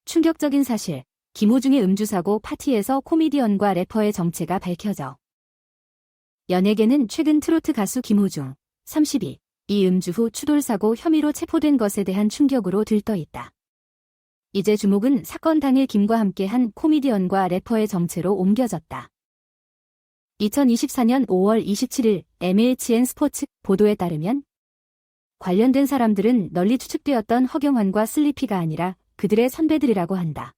충격적인 사실, 김호중의 음주사고 파티에서 코미디언과 래퍼의 정체가 밝혀져. 연예계는 최근 트로트 가수 김호중, 32, 이 음주 후 추돌사고 혐의로 체포된 것에 대한 충격으로 들떠있다. 이제 주목은 사건 당일 김과 함께한 코미디언과 래퍼의 정체로 옮겨졌다. 2024년 5월 27일 MHN 스포츠 보도에 따르면 관련된 사람들은 널리 추측되었던 허경환과 슬리피가 아니라 그들의 선배들이라고 한다.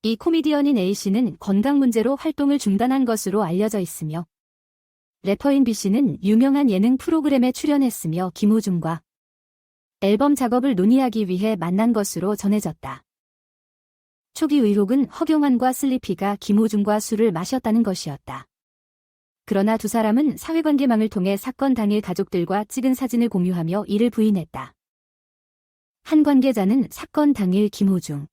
이 코미디언인 A씨는 건강 문제로 활동을 중단한 것으로 알려져 있으며 래퍼인 B씨는 유명한 예능 프로그램에 출연했으며 김호중과 앨범 작업을 논의하기 위해 만난 것으로 전해졌다. 초기 의혹은 허경환과 슬리피가 김호중과 술을 마셨다는 것이었다. 그러나 두 사람은 사회관계망을 통해 사건 당일 가족들과 찍은 사진을 공유하며 이를 부인했다. 한 관계자는 사건 당일 김호중,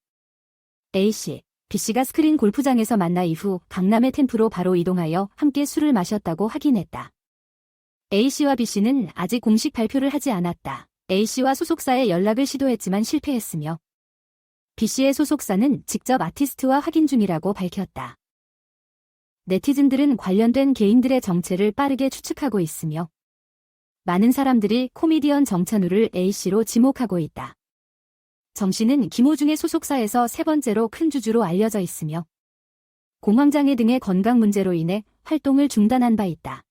A씨, B씨가 스크린 골프장에서 만나 이후 강남의 템프로 바로 이동하여 함께 술을 마셨다고 확인했다. A씨와 B씨는 아직 공식 발표를 하지 않았다. A씨와 소속사에 연락을 시도했지만 실패했으며 B씨의 소속사는 직접 아티스트와 확인 중이라고 밝혔다. 네티즌들은 관련된 개인들의 정체를 빠르게 추측하고 있으며 많은 사람들이 코미디언 정찬우를 A씨로 지목하고 있다. 정씨는 김호중의 소속사에서 세 번째로 큰 주주로 알려져 있으며 공황장애 등의 건강 문제로 인해 활동을 중단한 바 있다.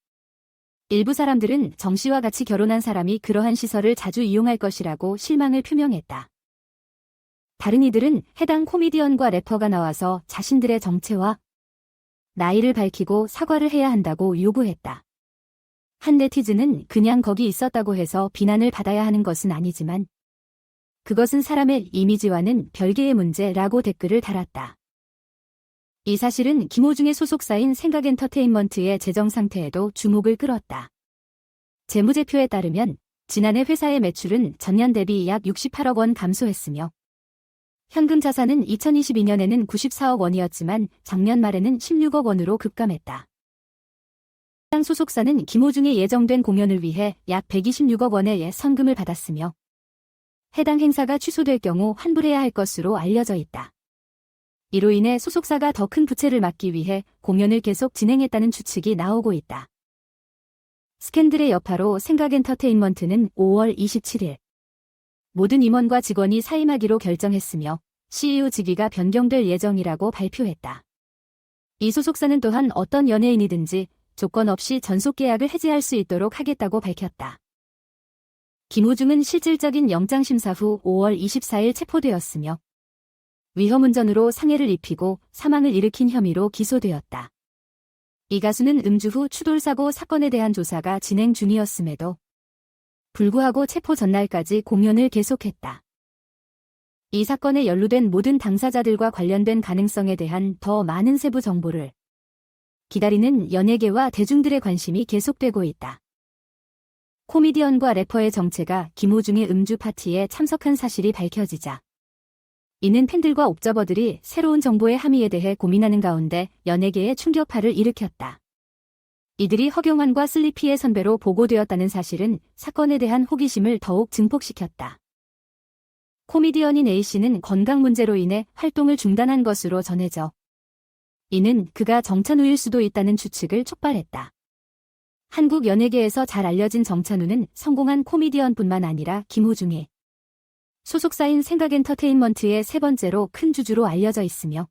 일부 사람들은 정씨와 같이 결혼한 사람이 그러한 시설을 자주 이용할 것이라고 실망을 표명했다. 다른 이들은 해당 코미디언과 래퍼가 나와서 자신들의 정체와 나이를 밝히고 사과를 해야 한다고 요구했다. 한 네티즌은 그냥 거기 있었다고 해서 비난을 받아야 하는 것은 아니지만 그것은 사람의 이미지와는 별개의 문제라고 댓글을 달았다. 이 사실은 김호중의 소속사인 생각엔터테인먼트의 재정 상태에도 주목을 끌었다. 재무제표에 따르면 지난해 회사의 매출은 전년 대비 약 68억 원 감소했으며 현금 자산은 2022년에는 94억 원이었지만 작년 말에는 16억 원으로 급감했다. 해당 소속사는 김호중의 예정된 공연을 위해 약 126억 원의 선금을 받았으며 해당 행사가 취소될 경우 환불해야 할 것으로 알려져 있다. 이로 인해 소속사가 더 큰 부채를 막기 위해 공연을 계속 진행했다는 추측이 나오고 있다. 스캔들의 여파로 생각엔터테인먼트는 5월 27일 모든 임원과 직원이 사임하기로 결정했으며 CEO 직위가 변경될 예정이라고 발표했다. 이 소속사는 또한 어떤 연예인이든지 조건 없이 전속 계약을 해지할 수 있도록 하겠다고 밝혔다. 김호중은 실질적인 영장심사 후 5월 24일 체포되었으며 위험운전으로 상해를 입히고 사망을 일으킨 혐의로 기소되었다. 이 가수는 음주 후 추돌사고 사건에 대한 조사가 진행 중이었음에도 불구하고 체포 전날까지 공연을 계속했다. 이 사건에 연루된 모든 당사자들과 관련된 가능성에 대한 더 많은 세부 정보를 기다리는 연예계와 대중들의 관심이 계속되고 있다. 코미디언과 래퍼의 정체가 김호중의 음주 파티에 참석한 사실이 밝혀지자 이는 팬들과 옵저버들이 새로운 정보의 함의에 대해 고민하는 가운데 연예계에 충격파를 일으켰다. 이들이 허경환과 슬리피의 선배로 보고되었다는 사실은 사건에 대한 호기심을 더욱 증폭시켰다. 코미디언인 A씨는 건강 문제로 인해 활동을 중단한 것으로 전해져 이는 그가 정찬우일 수도 있다는 추측을 촉발했다. 한국 연예계에서 잘 알려진 정찬우는 성공한 코미디언뿐만 아니라 김호중의 소속사인 생각엔터테인먼트의 세 번째로 큰 주주로 알려져 있으며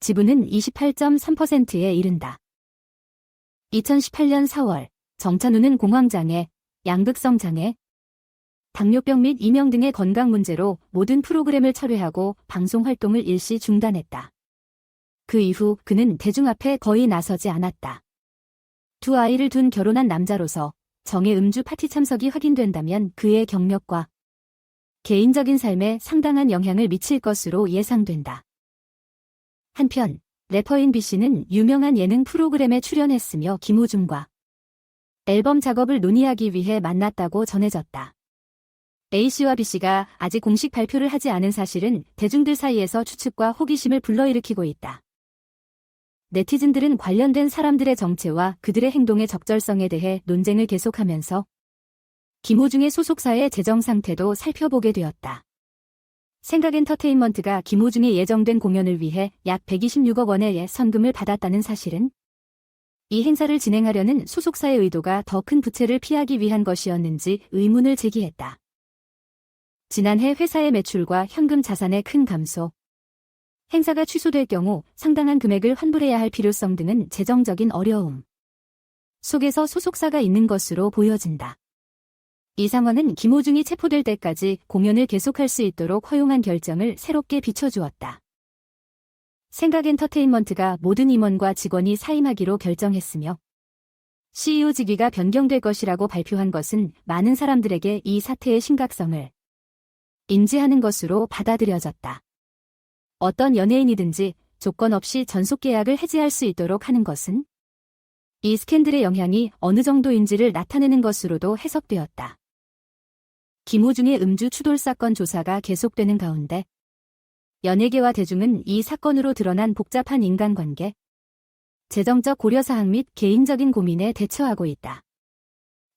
지분은 28.3%에 이른다. 2018년 4월 정찬우는 공황장애, 양극성 장애, 당뇨병 및 이명 등의 건강 문제로 모든 프로그램을 철회하고 방송 활동을 일시 중단했다. 그 이후 그는 대중 앞에 거의 나서지 않았다. 두 아이를 둔 결혼한 남자로서 정의 음주 파티 참석이 확인된다면 그의 경력과 개인적인 삶에 상당한 영향을 미칠 것으로 예상된다. 한편 래퍼인 B씨는 유명한 예능 프로그램에 출연했으며 김호중과 앨범 작업을 논의하기 위해 만났다고 전해졌다. A씨와 B씨가 아직 공식 발표를 하지 않은 사실은 대중들 사이에서 추측과 호기심을 불러일으키고 있다. 네티즌들은 관련된 사람들의 정체와 그들의 행동의 적절성에 대해 논쟁을 계속하면서 김호중의 소속사의 재정 상태도 살펴보게 되었다. 생각엔터테인먼트가 김호중의 예정된 공연을 위해 약 126억 원의 선금을 받았다는 사실은 이 행사를 진행하려는 소속사의 의도가 더 큰 부채를 피하기 위한 것이었는지 의문을 제기했다. 지난해 회사의 매출과 현금 자산의 큰 감소, 행사가 취소될 경우 상당한 금액을 환불해야 할 필요성 등은 재정적인 어려움 속에서 소속사가 있는 것으로 보여진다. 이 상황은 김호중이 체포될 때까지 공연을 계속할 수 있도록 허용한 결정을 새롭게 비춰주었다. 생각엔터테인먼트가 모든 임원과 직원이 사임하기로 결정했으며 CEO 직위가 변경될 것이라고 발표한 것은 많은 사람들에게 이 사태의 심각성을 인지하는 것으로 받아들여졌다. 어떤 연예인이든지 조건 없이 전속 계약을 해지할 수 있도록 하는 것은 이 스캔들의 영향이 어느 정도인지를 나타내는 것으로도 해석되었다. 김호중의 음주 추돌 사건 조사가 계속되는 가운데 연예계와 대중은 이 사건으로 드러난 복잡한 인간관계, 재정적 고려사항 및 개인적인 고민에 대처하고 있다.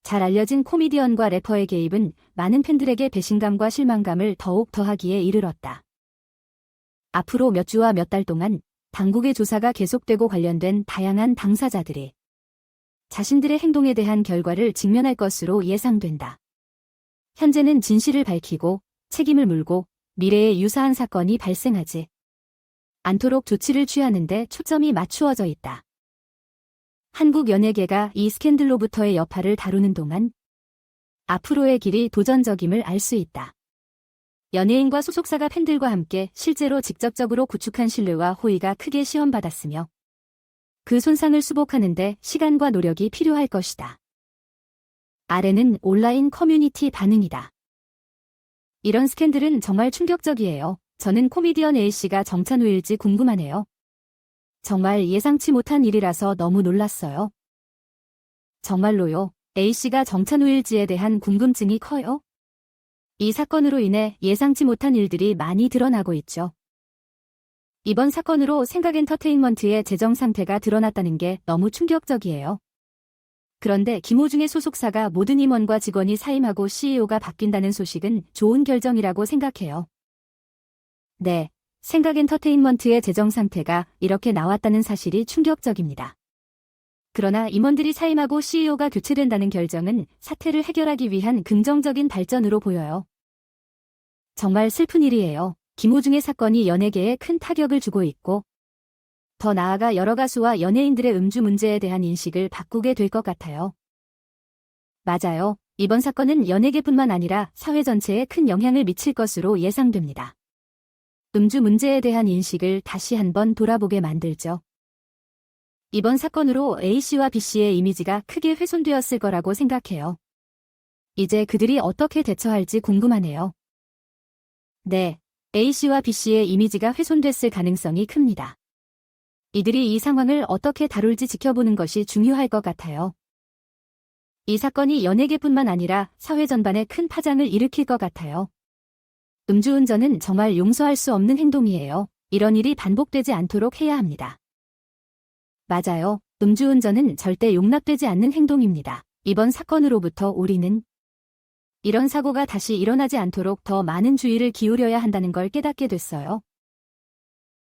잘 알려진 코미디언과 래퍼의 개입은 많은 팬들에게 배신감과 실망감을 더욱 더하기에 이르렀다. 앞으로 몇 주와 몇 달 동안 당국의 조사가 계속되고 관련된 다양한 당사자들이 자신들의 행동에 대한 결과를 직면할 것으로 예상된다. 현재는 진실을 밝히고 책임을 물고 미래에 유사한 사건이 발생하지 않도록 조치를 취하는 데 초점이 맞추어져 있다. 한국 연예계가 이 스캔들로부터의 여파를 다루는 동안 앞으로의 길이 도전적임을 알 수 있다. 연예인과 소속사가 팬들과 함께 실제로 직접적으로 구축한 신뢰와 호의가 크게 시험받았으며 그 손상을 수복하는 데 시간과 노력이 필요할 것이다. 아래는 온라인 커뮤니티 반응이다. 이런 스캔들은 정말 충격적이에요. 저는 코미디언 A씨가 정찬 후일지 궁금하네요. 정말 예상치 못한 일이라서 너무 놀랐어요. 정말로요. A씨가 정찬 후일지에 대한 궁금증이 커요. 이 사건으로 인해 예상치 못한 일들이 많이 드러나고 있죠. 이번 사건으로 생각엔터테인먼트의 재정 상태가 드러났다는 게 너무 충격적이에요. 그런데 김호중의 소속사가 모든 임원과 직원이 사임하고 CEO가 바뀐다는 소식은 좋은 결정이라고 생각해요. 네, 생각엔터테인먼트의 재정 상태가 이렇게 나왔다는 사실이 충격적입니다. 그러나 임원들이 사임하고 CEO가 교체된다는 결정은 사태를 해결하기 위한 긍정적인 발전으로 보여요. 정말 슬픈 일이에요. 김호중의 사건이 연예계에 큰 타격을 주고 있고 더 나아가 여러 가수와 연예인들의 음주 문제에 대한 인식을 바꾸게 될 것 같아요. 맞아요. 이번 사건은 연예계뿐만 아니라 사회 전체에 큰 영향을 미칠 것으로 예상됩니다. 음주 문제에 대한 인식을 다시 한번 돌아보게 만들죠. 이번 사건으로 A씨와 B씨의 이미지가 크게 훼손되었을 거라고 생각해요. 이제 그들이 어떻게 대처할지 궁금하네요. 네, A씨와 B씨의 이미지가 훼손됐을 가능성이 큽니다. 이들이 이 상황을 어떻게 다룰지 지켜보는 것이 중요할 것 같아요. 이 사건이 연예계뿐만 아니라 사회 전반에 큰 파장을 일으킬 것 같아요. 음주운전은 정말 용서할 수 없는 행동이에요. 이런 일이 반복되지 않도록 해야 합니다. 맞아요. 음주운전은 절대 용납되지 않는 행동입니다. 이번 사건으로부터 우리는 이런 사고가 다시 일어나지 않도록 더 많은 주의를 기울여야 한다는 걸 깨닫게 됐어요.